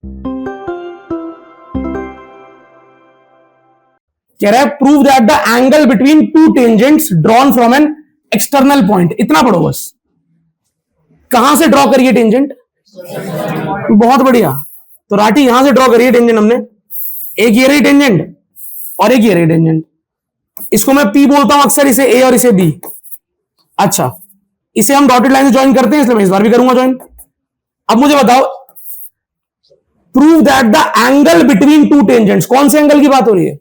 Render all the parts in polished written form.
कह रहा है prove that the angle between two tangents drawn from an external point. इतना पढ़ो बस। कहां से ड्रॉ करिए टेंजेंट? बहुत बढ़िया। तो राठी यहां से ड्रॉ करिए टेंजेंट। हमने एक ये रही टेंजेंट और एक ये रही टेंजेंट। इसको मैं P बोलता हूं अक्सर, इसे A और इसे B। अच्छा, इसे हम डॉटेड लाइन से ज्वाइन करते हैं, इसलिए मैं इस बार भी करूंगा ज्वाइन। अब मुझे बताओ, prove that the angle between two tangents. कौन से एंगल की बात हो रही है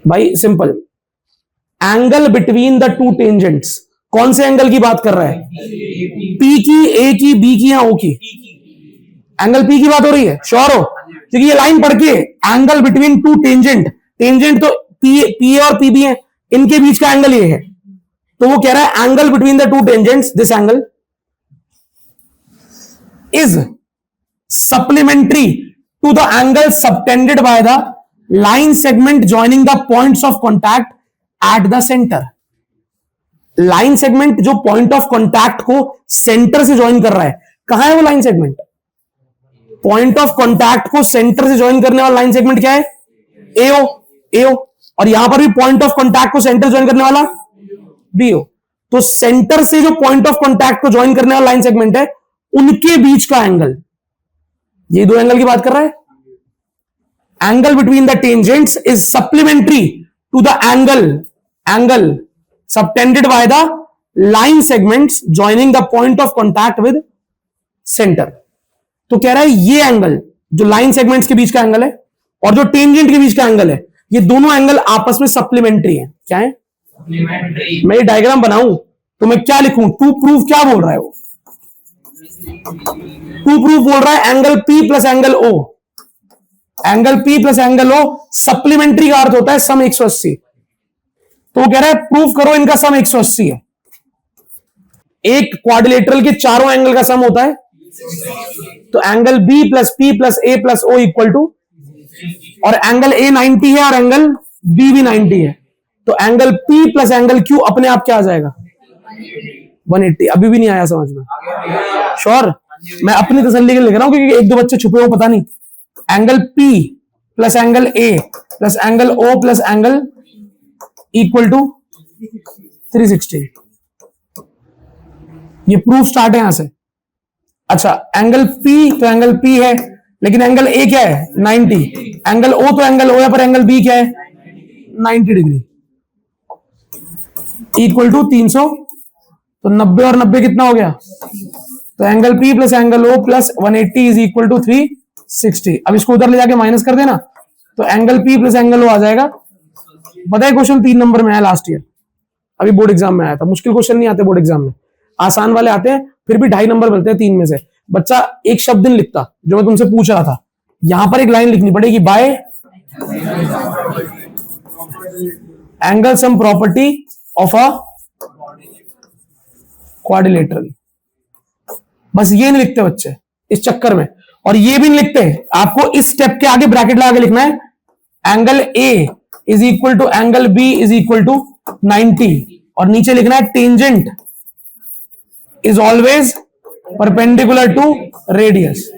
भाई? Simple, angle between the two tangents. कौन से एंगल की बात कर रहा है? P की, A की, B की या O की? एंगल P की बात हो रही है, श्योर हो? क्योंकि ये लाइन पढ़ के angle between two tangent, tangent तो P और PB है, इनके बीच का एंगल ये है। तो वो कह रहा है angle between the two tangents, this angle is supplementary to the angle subtended by the line segment joining the points of contact at the centre. Line segment जो पॉइंट ऑफ कॉन्टैक्ट को centre से join कर रहा है, कहां है वो line segment? Point of contact को सेंटर से ज्वाइन करने वाला लाइन सेगमेंट क्या है? AO। AO। और यहां पर भी पॉइंट ऑफ कॉन्टैक्ट को सेंटर ज्वाइन करने वाला BO। तो सेंटर से जो पॉइंट ऑफ कॉन्टैक्ट को ज्वाइन करने वाला लाइन सेगमेंट है, उनके बीच का एंगल, ये दो एंगल की बात कर रहा है। Angle between the tangents is supplementary to the angle subtended by the line segments joining the point of contact with centre. तो कह रहा है ये एंगल जो लाइन सेगमेंट्स के बीच का एंगल है और जो टेंजेंट के बीच का एंगल है, ये दोनों एंगल आपस में सप्लीमेंट्री है। क्या है? मैं ये डायग्राम बनाऊं तो मैं क्या लिखूं? टू प्रूफ क्या बोल रहा है वो? टू प्रूफ बोल रहा है angle P plus angle O। Angle P plus angle O supplementary का अर्थ होता है सम 180। तो वो कह रहा है प्रूफ करो इनका सम 180 है। एक क्वाड्रिलेटरल के चारों एंगल का सम होता है, तो angle B plus P plus A plus O equal to, और एंगल A 90 है और एंगल B भी 90 है, तो angle P plus angle Q अपने आप क्या आ जाएगा? 180। अभी भी नहीं आया समझ में? श्योर? मैं अपनी तसल्ली के लिए लिख रहा हूं क्योंकि एक दो बच्चे छुपे हो, पता नहीं। Angle P plus angle A plus angle O plus angle equal to 360। ये प्रूफ स्टार्ट है यहां से। अच्छा, एंगल P तो एंगल P है, लेकिन एंगल A क्या है? 90। एंगल O तो एंगल O है, पर एंगल B क्या है? 90 डिग्री इक्वल टू 300। तो 90 और 90 कितना हो गया? तो angle P plus angle O plus 180 is equal to 360। अब इसको उधर ले जाके माइनस कर देना, तो angle P plus angle O आ जाएगा। बताए क्वेश्चन 3 नंबर में आया लास्ट ईयर, अभी बोर्ड एग्जाम में आया था। मुश्किल क्वेश्चन नहीं आते बोर्ड एग्जाम में, आसान वाले आते हैं, फिर भी 2.5 नंबर मिलते हैं 3 में से। बच्चा एक शब्द नहीं लिखता जो मैं तुमसे पूछ रहा था, यहां पर एक लाइन लिखनी पड़ेगी, bye angle sum property of a quadrilateral. बस ये नहीं लिखते बच्चे इस चक्कर में, और ये भी नहीं लिखते। आपको इस स्टेप के आगे ब्रैकेट लगा के लिखना है, angle A is equal to angle B is equal to 90, और नीचे लिखना है tangent is always perpendicular to radius.